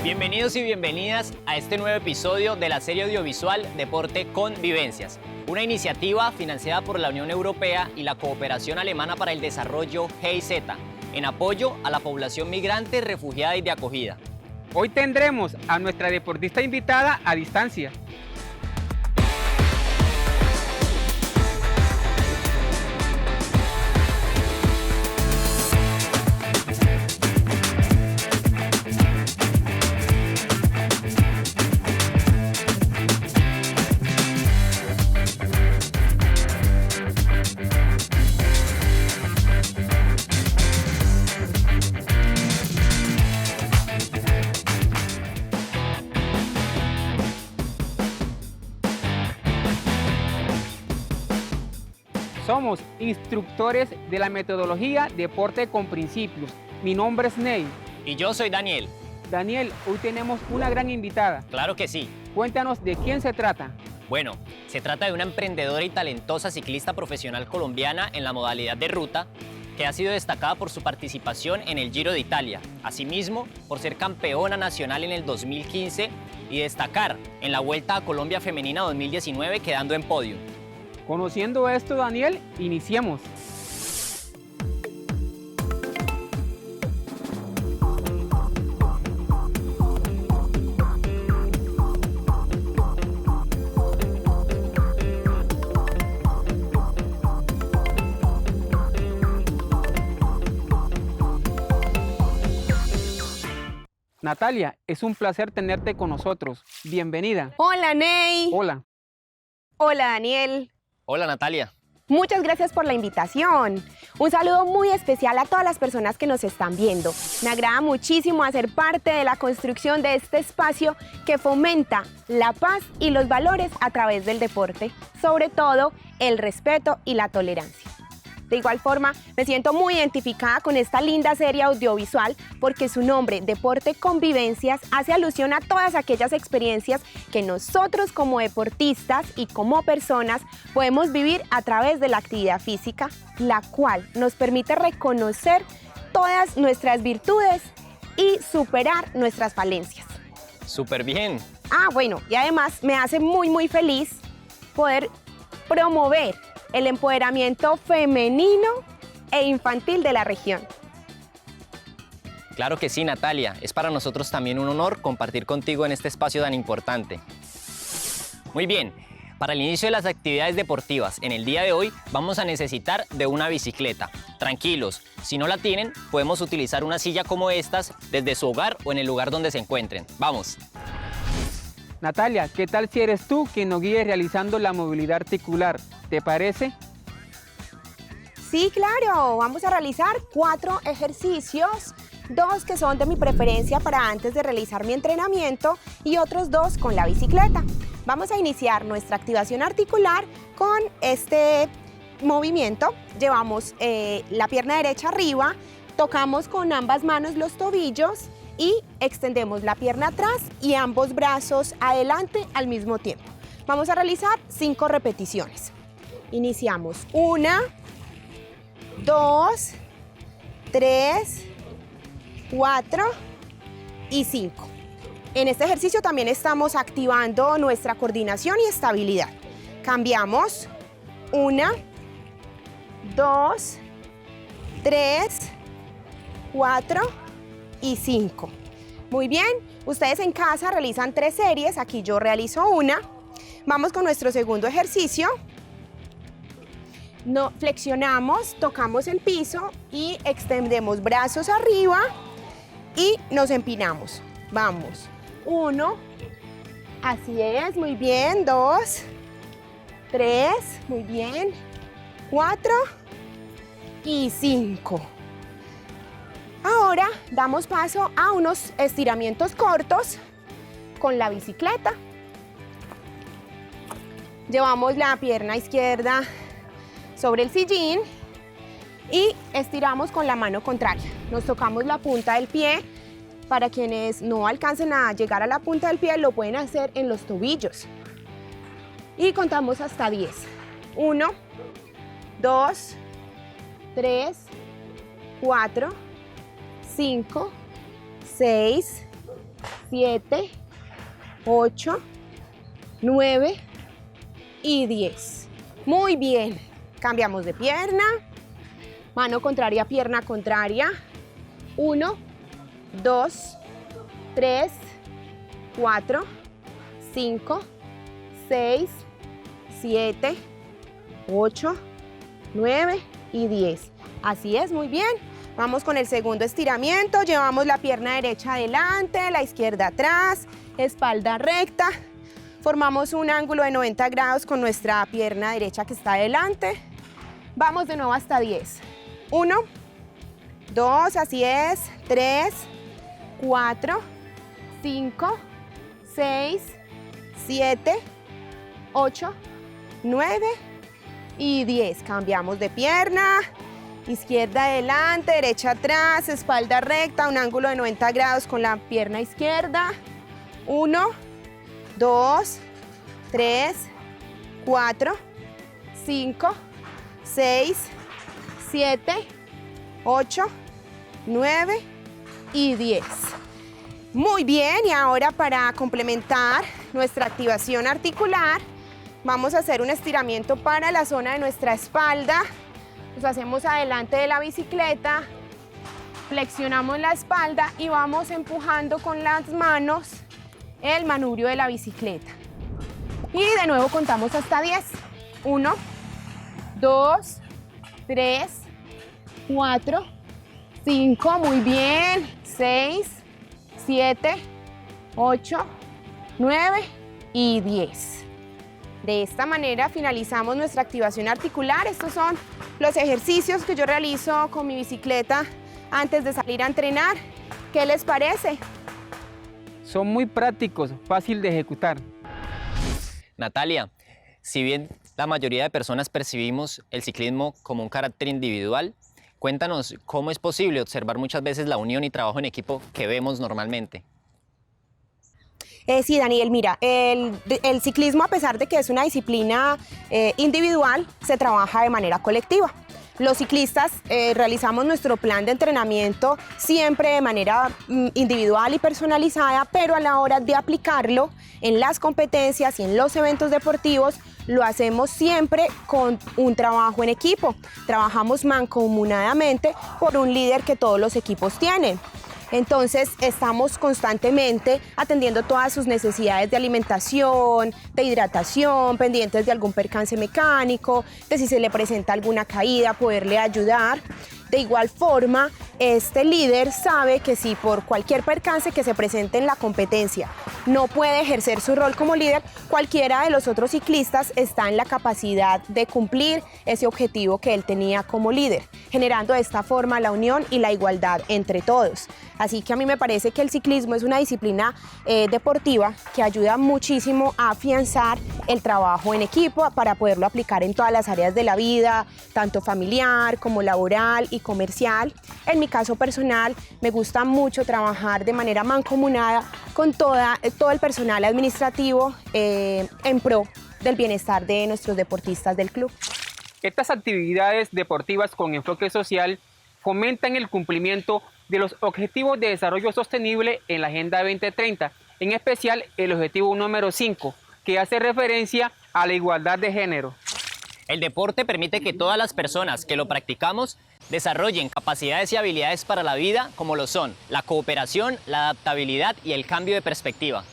Bienvenidos y bienvenidas a este nuevo episodio de la serie audiovisual Deporte con Vivencias, una iniciativa financiada por la Unión Europea y la Cooperación Alemana para el Desarrollo GIZ, en apoyo a la población migrante, refugiada y de acogida. Hoy tendremos a nuestra deportista invitada a distancia. Somos instructores de la metodología Deporte con Principios. Mi nombre es Ney. Y yo soy Daniel. Daniel, hoy tenemos una gran invitada. Claro que sí. Cuéntanos de quién se trata. Bueno, se trata de una emprendedora y talentosa ciclista profesional colombiana en la modalidad de ruta, que ha sido destacada por su participación en el Giro de Italia, asimismo por ser campeona nacional en el 2015 y destacar en la Vuelta a Colombia Femenina 2019 quedando en podio. Conociendo esto, Daniel, iniciemos. Natalia, es un placer tenerte con nosotros. Bienvenida. Hola, Ney. Hola. Hola, Daniel. Hola, Natalia. Muchas gracias por la invitación. Un saludo muy especial a todas las personas que nos están viendo. Me agrada muchísimo hacer parte de la construcción de este espacio que fomenta la paz y los valores a través del deporte, sobre todo el respeto y la tolerancia. De igual forma, me siento muy identificada con esta linda serie audiovisual porque su nombre, Deporte con Vivencias, hace alusión a todas aquellas experiencias que nosotros como deportistas y como personas podemos vivir a través de la actividad física, la cual nos permite reconocer todas nuestras virtudes y superar nuestras falencias. Súper bien. Bueno, y además me hace muy feliz poder promover el empoderamiento femenino e infantil de la región. Claro que sí, Natalia. Es para nosotros también un honor compartir contigo en este espacio tan importante. Muy bien, para el inicio de las actividades deportivas en el día de hoy vamos a necesitar de una bicicleta. Tranquilos, si no la tienen, podemos utilizar una silla como estas desde su hogar o en el lugar donde se encuentren. ¡Vamos! Natalia, ¿qué tal si eres tú quien nos guíe realizando la movilidad articular? ¿Te parece? Sí, claro. Vamos a realizar 4 ejercicios, 2 que son de mi preferencia para antes de realizar mi entrenamiento y otros 2 con la bicicleta. Vamos a iniciar nuestra activación articular con este movimiento. Llevamos la pierna derecha arriba, tocamos con ambas manos los tobillos y extendemos la pierna atrás y ambos brazos adelante al mismo tiempo. Vamos a realizar 5 repeticiones. Iniciamos 1, 2, 3, 4 y 5. En este ejercicio también estamos activando nuestra coordinación y estabilidad. Cambiamos 1, 2, 3, 4 y 5. Muy bien, ustedes en casa realizan 3 series, aquí yo realizo una. Vamos con nuestro segundo ejercicio. Flexionamos, tocamos el piso y extendemos brazos arriba y nos empinamos. Vamos, 1, así es, muy bien, 2, 3, muy bien, 4 y 5. Ahora damos paso a unos estiramientos cortos con la bicicleta. Llevamos la pierna izquierda sobre el sillín y estiramos con la mano contraria. Nos tocamos la punta del pie. Para quienes no alcancen a llegar a la punta del pie, lo pueden hacer en los tobillos. Y contamos hasta 10. 1, 2, 3, 4, 5, 6, 7, 8, 9 y 10. Muy bien. Cambiamos de pierna. Mano contraria, pierna contraria. 1, 2, 3, 4, 5, 6, 7, 8, 9 y 10. Así es, muy bien. Vamos con el segundo estiramiento. Llevamos la pierna derecha adelante, la izquierda atrás, espalda recta. Formamos un ángulo de 90 grados con nuestra pierna derecha que está adelante. Vamos de nuevo hasta 10. 1, 2, así es, 3, 4, 5, 6, 7, 8, 9 y 10. Cambiamos de pierna, izquierda adelante, derecha atrás, espalda recta, un ángulo de 90 grados con la pierna izquierda. 1, 2, 3, 4, 5, 6, 7, 8, 9 y 10. Muy bien, y ahora para complementar nuestra activación articular, vamos a hacer un estiramiento para la zona de nuestra espalda. Nos hacemos adelante de la bicicleta, flexionamos la espalda y vamos empujando con las manos el manubrio de la bicicleta. Y de nuevo contamos hasta 10. 1, 2, 3, 4, 5, muy bien, 6, 7, 8, 9 y 10. De esta manera finalizamos nuestra activación articular. Estos son los ejercicios que yo realizo con mi bicicleta antes de salir a entrenar. ¿Qué les parece? Son muy prácticos, fácil de ejecutar. Natalia, si bien la mayoría de personas percibimos el ciclismo como un carácter individual, cuéntanos cómo es posible observar muchas veces la unión y trabajo en equipo que vemos normalmente. Sí, Daniel, mira, el ciclismo, a pesar de que es una disciplina individual, se trabaja de manera colectiva. Los ciclistas realizamos nuestro plan de entrenamiento siempre de manera individual y personalizada, pero a la hora de aplicarlo en las competencias y en los eventos deportivos, lo hacemos siempre con un trabajo en equipo. Trabajamos mancomunadamente por un líder que todos los equipos tienen. Entonces estamos constantemente atendiendo todas sus necesidades de alimentación, de hidratación, pendientes de algún percance mecánico, de si se le presenta alguna caída, poderle ayudar. De igual forma, este líder sabe que si por cualquier percance que se presente en la competencia no puede ejercer su rol como líder, cualquiera de los otros ciclistas está en la capacidad de cumplir ese objetivo que él tenía como líder, generando de esta forma la unión y la igualdad entre todos. Así que a mí me parece que el ciclismo es una disciplina deportiva que ayuda muchísimo a afianzar el trabajo en equipo para poderlo aplicar en todas las áreas de la vida, tanto familiar como laboral y comercial. En mi caso personal, me gusta mucho trabajar de manera mancomunada con todo el personal administrativo en pro del bienestar de nuestros deportistas del club. Estas actividades deportivas con enfoque social fomentan el cumplimiento de los Objetivos de Desarrollo Sostenible en la Agenda 2030, en especial el objetivo número 5, que hace referencia a la igualdad de género. El deporte permite que todas las personas que lo practicamos desarrollen capacidades y habilidades para la vida, como lo son la cooperación, la adaptabilidad y el cambio de perspectiva.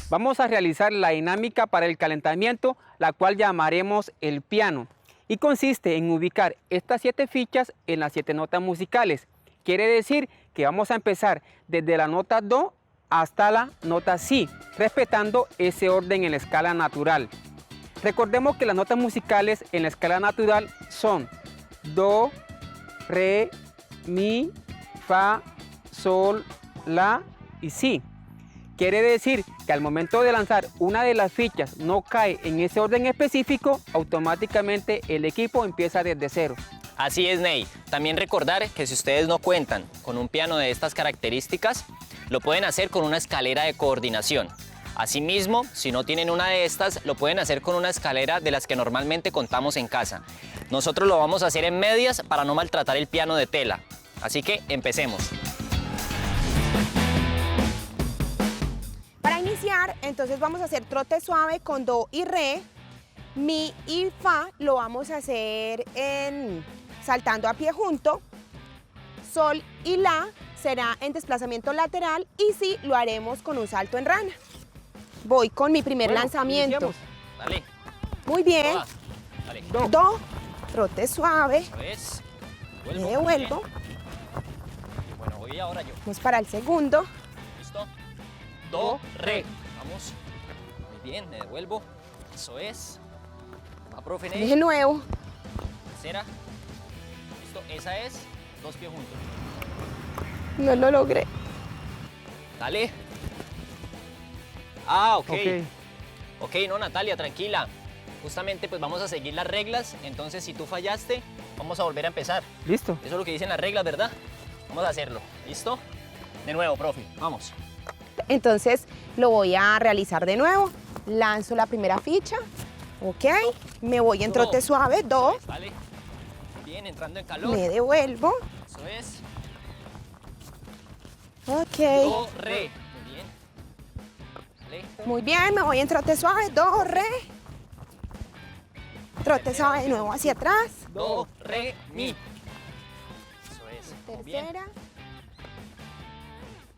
Vamos a realizar la dinámica para el calentamiento, la cual llamaremos el piano, y consiste en ubicar estas 7 fichas en las 7 notas musicales. Quiere decir que vamos a empezar desde la nota Do hasta la nota Si, respetando ese orden en la escala natural. Recordemos que las notas musicales en la escala natural son Do, Re, Mi, Fa, Sol, La y Si. Quiere decir que al momento de lanzar una de las fichas no cae en ese orden específico, automáticamente el equipo empieza desde cero. Así es, Ney. También recordar que si ustedes no cuentan con un piano de estas características, lo pueden hacer con una escalera de coordinación. Asimismo, si no tienen una de estas, lo pueden hacer con una escalera de las que normalmente contamos en casa. Nosotros lo vamos a hacer en medias para no maltratar el piano de tela. Así que empecemos. iniciar, entonces vamos a hacer trote suave con do y re. Mi y fa lo vamos a hacer saltando a pie junto. Sol y la será en desplazamiento lateral y si lo haremos con un salto en rana. Voy con mi primer lanzamiento. Iniciamos. Dale. Muy bien. Toda. Dale. Do, trote suave. Eso es. Me Muy devuelvo. bien. Bueno, voy ahora yo. Vamos para el segundo. ¿Listo? Do, re. Vamos. Muy bien, me devuelvo. Eso es. Va, profe De Ney. nuevo. Tercera. Listo, esa es. Dos pies juntos. No lo logré. Dale. Ah, ok. Ok. Ok, no, Natalia, tranquila. Justamente pues vamos a seguir las reglas. Entonces, si tú fallaste, vamos a volver a empezar. Listo. Eso es lo que dicen las reglas, ¿verdad? Vamos a hacerlo. ¿Listo? De nuevo, profe. Vamos. Entonces lo voy a realizar de nuevo. Lanzo la primera ficha. Ok. Me voy en trote suave. Do. Vale. Bien, entrando en calor. Me devuelvo. Eso es. Ok. Do, re. Muy bien. Vale. Muy bien, me voy en trote suave. Do, re. Trote suave de nuevo hacia atrás. Do, re, mi. Eso es. Muy bien. Tercera.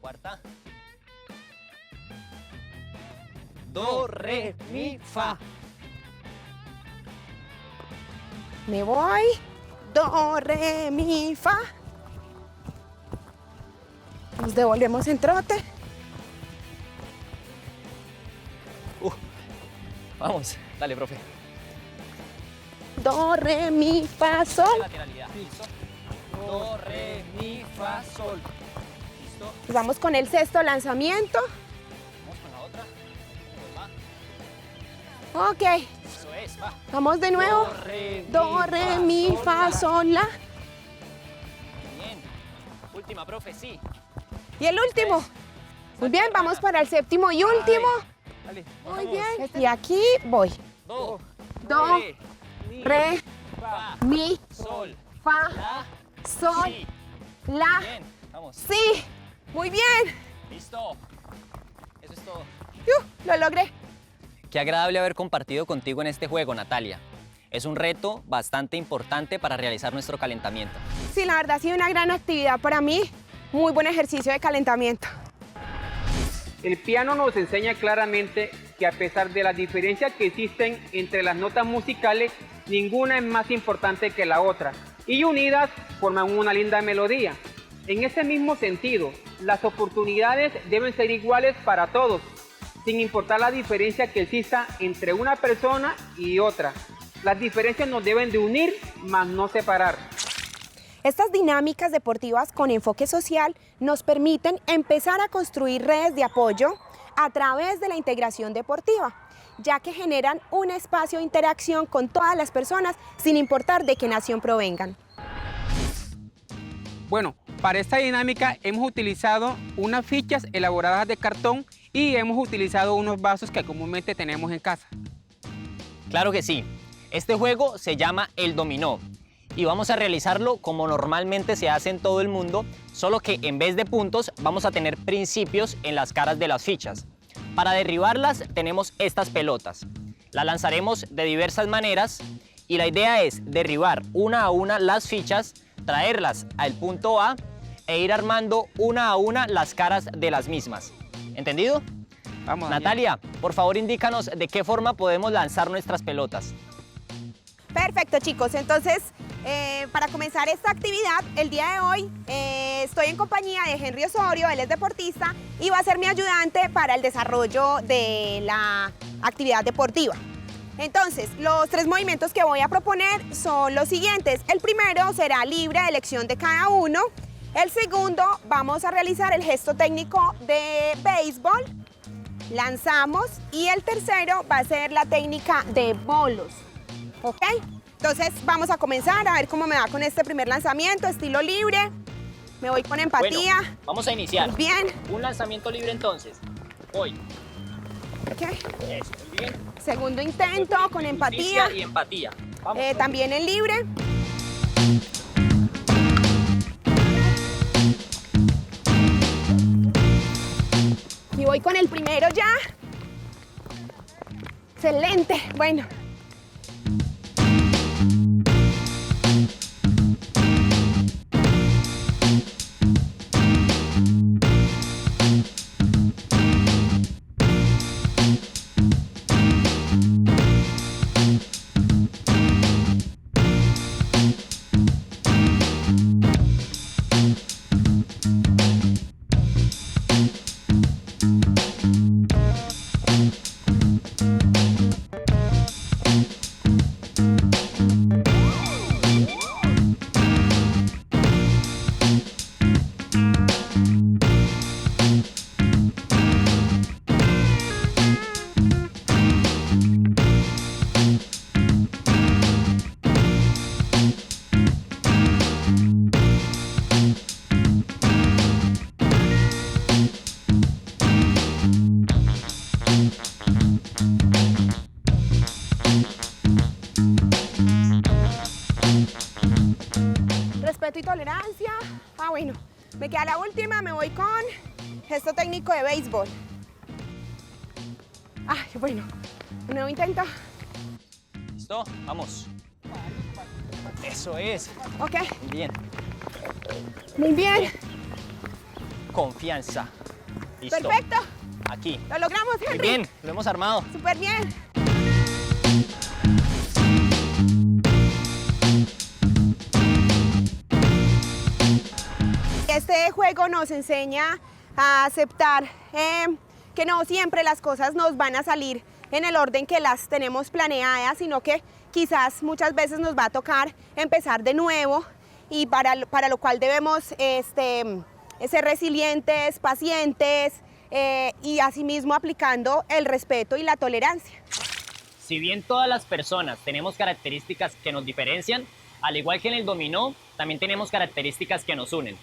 Cuarta. Do, re, mi, fa. Me voy. Do, re, mi, fa. Nos devolvemos en trote. Vamos. Dale, profe. Do, re, mi, fa, sol. Lateralidad. ¿Listo? Do, re, mi, fa, sol. ¿Listo? Vamos con el sexto lanzamiento. Vamos con la otra. ¿Cómo va? Ok. Eso es, va. Vamos de nuevo. Do, re, mi, fa, sol, la. Bien. Última, profe, sí. Y el último. Muy bien, vamos para el séptimo y último. Dale. Muy bien. Y aquí voy. Do, Do, re, re, fa, mi, sol, fa, la, sol, si. la, Bien, vamos. si. Muy bien. Listo. Eso es todo. Lo logré. Qué agradable haber compartido contigo en este juego, Natalia. Es un reto bastante importante para realizar nuestro calentamiento. Sí, la verdad ha sido una gran actividad para mí. Muy buen ejercicio de calentamiento. El piano nos enseña claramente que a pesar de las diferencias que existen entre las notas musicales, ninguna es más importante que la otra, y unidas forman una linda melodía. En ese mismo sentido, las oportunidades deben ser iguales para todos, sin importar la diferencia que exista entre una persona y otra. Las diferencias nos deben de unir, mas no separar. Estas dinámicas deportivas con enfoque social nos permiten empezar a construir redes de apoyo a través de la integración deportiva, ya que generan un espacio de interacción con todas las personas sin importar de qué nación provengan. Bueno, para esta dinámica hemos utilizado unas fichas elaboradas de cartón y hemos utilizado unos vasos que comúnmente tenemos en casa. Claro que sí. Este juego se llama el dominó y vamos a realizarlo como normalmente se hace en todo el mundo, solo que en vez de puntos vamos a tener principios en las caras de las fichas. Para derribarlas tenemos estas pelotas. Las lanzaremos de diversas maneras y la idea es derribar una a una las fichas, traerlas al punto A e ir armando una a una las caras de las mismas. ¿Entendido? Vamos, Daniel. Natalia, por favor indícanos de qué forma podemos lanzar nuestras pelotas. Perfecto, chicos. Entonces, para comenzar esta actividad, el día de hoy estoy en compañía de Henry Osorio, él es deportista y va a ser mi ayudante para el desarrollo de la actividad deportiva. Entonces, los 3 movimientos que voy a proponer son los siguientes. El primero será libre de elección de cada uno. El segundo, vamos a realizar el gesto técnico de béisbol. Lanzamos. Y el tercero va a ser la técnica de bolos. ¿Ok? Entonces vamos a comenzar a ver cómo me va con este primer lanzamiento, estilo libre. Me voy con empatía. Bueno, vamos a iniciar. Bien. Un lanzamiento libre entonces. Voy. Ok. Eso, muy bien. Segundo intento con empatía. Justicia y empatía. Vamos, También en libre. Y voy con el primero ya. Excelente. Bueno. Respeto y tolerancia. Bueno, me queda la última, me voy con gesto técnico de béisbol. Bueno, un nuevo intento. ¿Listo? Vamos. Eso es. Ok. Muy bien. Muy bien. Confianza. Listo. Perfecto. Aquí. Lo logramos, Henry. Muy bien, lo hemos armado. Súper bien. Este juego nos enseña a aceptar que no siempre las cosas nos van a salir en el orden que las tenemos planeadas, sino que quizás muchas veces nos va a tocar empezar de nuevo y para lo cual debemos ser resilientes, pacientes y asimismo aplicando el respeto y la tolerancia. Si bien todas las personas tenemos características que nos diferencian, al igual que en el dominó, también tenemos características que nos unen.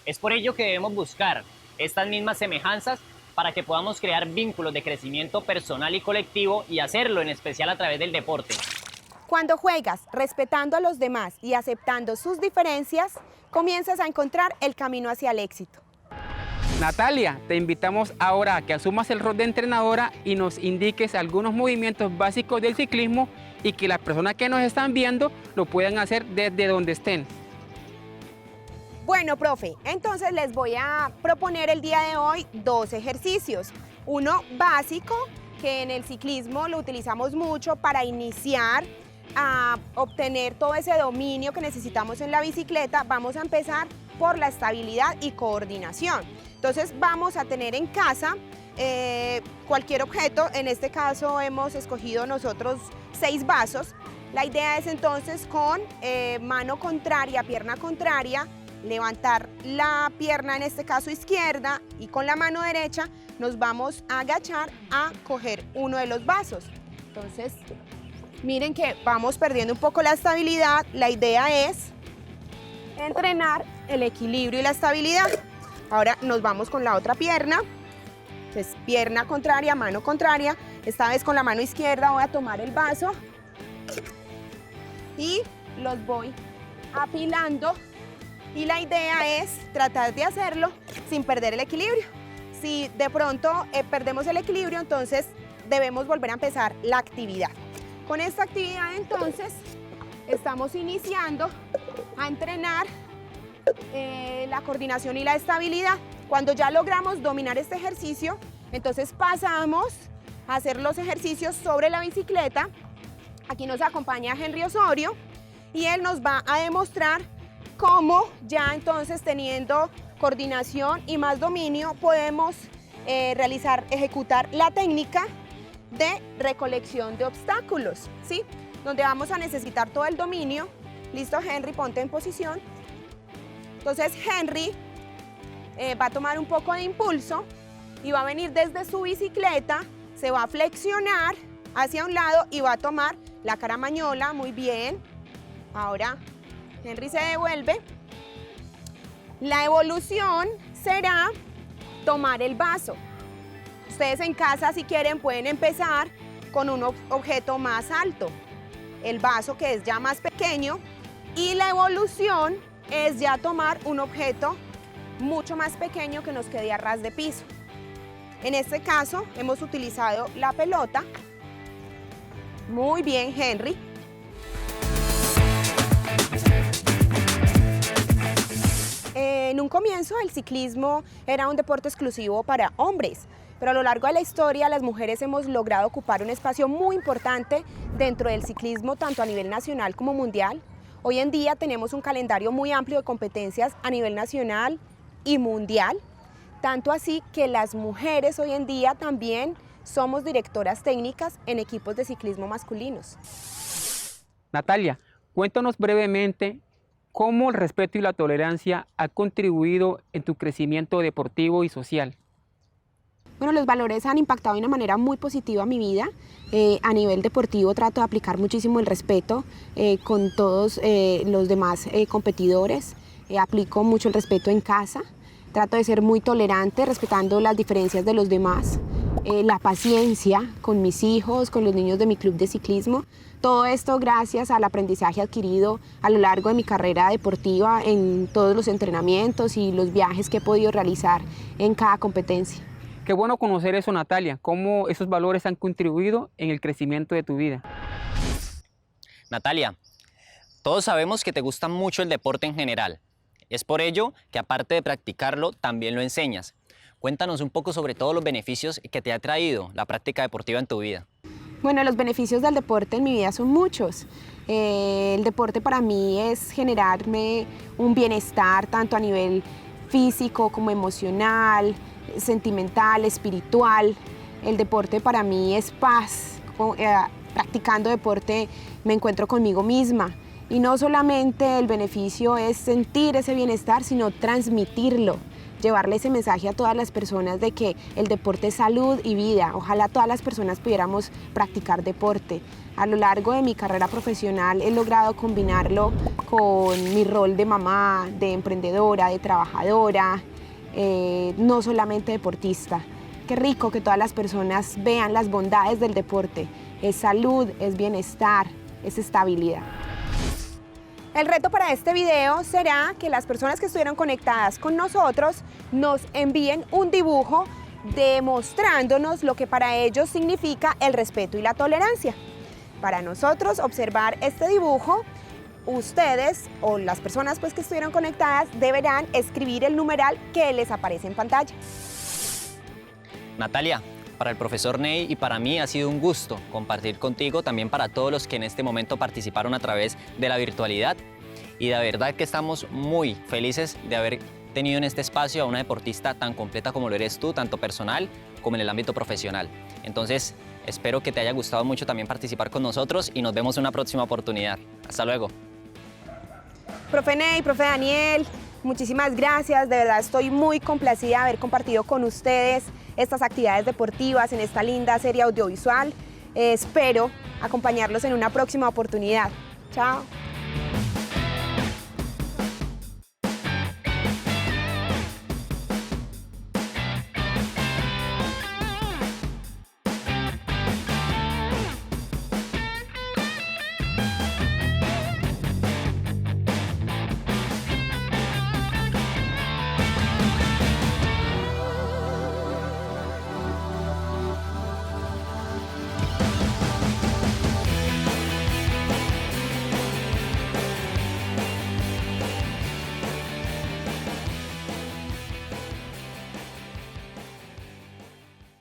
Es por ello que debemos buscar estas mismas semejanzas para que podamos crear vínculos de crecimiento personal y colectivo y hacerlo en especial a través del deporte. Cuando juegas respetando a los demás y aceptando sus diferencias, comienzas a encontrar el camino hacia el éxito. Natalia, te invitamos ahora a que asumas el rol de entrenadora y nos indiques algunos movimientos básicos del ciclismo y que las personas que nos están viendo lo puedan hacer desde donde estén. Bueno, profe, entonces les voy a proponer el día de hoy 2 ejercicios. Uno básico, que en el ciclismo lo utilizamos mucho para iniciar a obtener todo ese dominio que necesitamos en la bicicleta. Vamos a empezar por la estabilidad y coordinación. Entonces vamos a tener en casa cualquier objeto. En este caso hemos escogido nosotros 6 vasos. La idea es entonces con mano contraria, pierna contraria, levantar la pierna, en este caso izquierda, y con la mano derecha nos vamos a agachar a coger uno de los vasos. Entonces, miren que vamos perdiendo un poco la estabilidad. La idea es entrenar el equilibrio y la estabilidad. Ahora nos vamos con la otra pierna. Entonces, pierna contraria, mano contraria. Esta vez con la mano izquierda voy a tomar el vaso y los voy apilando. Y la idea es tratar de hacerlo sin perder el equilibrio. Si de pronto perdemos el equilibrio, entonces debemos volver a empezar la actividad. Con esta actividad entonces estamos iniciando a entrenar la coordinación y la estabilidad. Cuando ya logramos dominar este ejercicio, entonces pasamos a hacer los ejercicios sobre la bicicleta. Aquí nos acompaña Henry Osorio y él nos va a demostrar cómo ya entonces teniendo coordinación y más dominio podemos ejecutar la técnica de recolección de obstáculos, ¿sí? Donde vamos a necesitar todo el dominio. Listo, Henry, ponte en posición. Entonces Henry va a tomar un poco de impulso y va a venir desde su bicicleta, se va a flexionar hacia un lado y va a tomar la caramañola. Muy bien. Ahora Henry se devuelve. La evolución será tomar el vaso. Ustedes en casa, si quieren, pueden empezar con un objeto más alto, el vaso, que es ya más pequeño, y la evolución es ya tomar un objeto mucho más pequeño que nos quede a ras de piso. En este caso hemos utilizado la pelota. Muy bien, Henry. En un comienzo el ciclismo era un deporte exclusivo para hombres, pero a lo largo de la historia las mujeres hemos logrado ocupar un espacio muy importante dentro del ciclismo, tanto a nivel nacional como mundial. Hoy en día tenemos un calendario muy amplio de competencias a nivel nacional y mundial, tanto así que las mujeres hoy en día también somos directoras técnicas en equipos de ciclismo masculinos. Natalia, cuéntanos brevemente cómo el respeto y la tolerancia ha contribuido en tu crecimiento deportivo y social. Bueno, los valores han impactado de una manera muy positiva mi vida. A nivel deportivo trato de aplicar muchísimo el respeto con todos los demás competidores. Aplico mucho el respeto en casa. Trato de ser muy tolerante, respetando las diferencias de los demás. La paciencia con mis hijos, con los niños de mi club de ciclismo. Todo esto gracias al aprendizaje adquirido a lo largo de mi carrera deportiva en todos los entrenamientos y los viajes que he podido realizar en cada competencia. Qué bueno conocer eso, Natalia, cómo esos valores han contribuido en el crecimiento de tu vida. Natalia, todos sabemos que te gusta mucho el deporte en general. Es por ello que aparte de practicarlo, también lo enseñas. Cuéntanos un poco sobre todos los beneficios que te ha traído la práctica deportiva en tu vida. Bueno, los beneficios del deporte en mi vida son muchos. El deporte para mí es generarme un bienestar tanto a nivel físico como emocional, sentimental, espiritual. El deporte para mí es paz. Practicando deporte me encuentro conmigo misma. Y no solamente el beneficio es sentir ese bienestar, sino transmitirlo. Llevarle ese mensaje a todas las personas de que el deporte es salud y vida. Ojalá todas las personas pudiéramos practicar deporte. A lo largo de mi carrera profesional he logrado combinarlo con mi rol de mamá, de emprendedora, de trabajadora, no solamente deportista. Qué rico que todas las personas vean las bondades del deporte. Es salud, es bienestar, es estabilidad. El reto para este video será que las personas que estuvieron conectadas con nosotros nos envíen un dibujo demostrándonos lo que para ellos significa el respeto y la tolerancia. Para nosotros observar este dibujo, ustedes o las personas que estuvieron conectadas deberán escribir el numeral que les aparece en pantalla. Natalia, para el profesor Ney y para mí ha sido un gusto compartir contigo, también para todos los que en este momento participaron a través de la virtualidad. Y de verdad que estamos muy felices de haber tenido en este espacio a una deportista tan completa como lo eres tú, tanto personal como en el ámbito profesional. Entonces, espero que te haya gustado mucho también participar con nosotros y nos vemos en una próxima oportunidad. Hasta luego. Profe Ney, profe Daniel, muchísimas gracias. De verdad estoy muy complacida de haber compartido con ustedes estas actividades deportivas en esta linda serie audiovisual. Espero acompañarlos en una próxima oportunidad. Chao.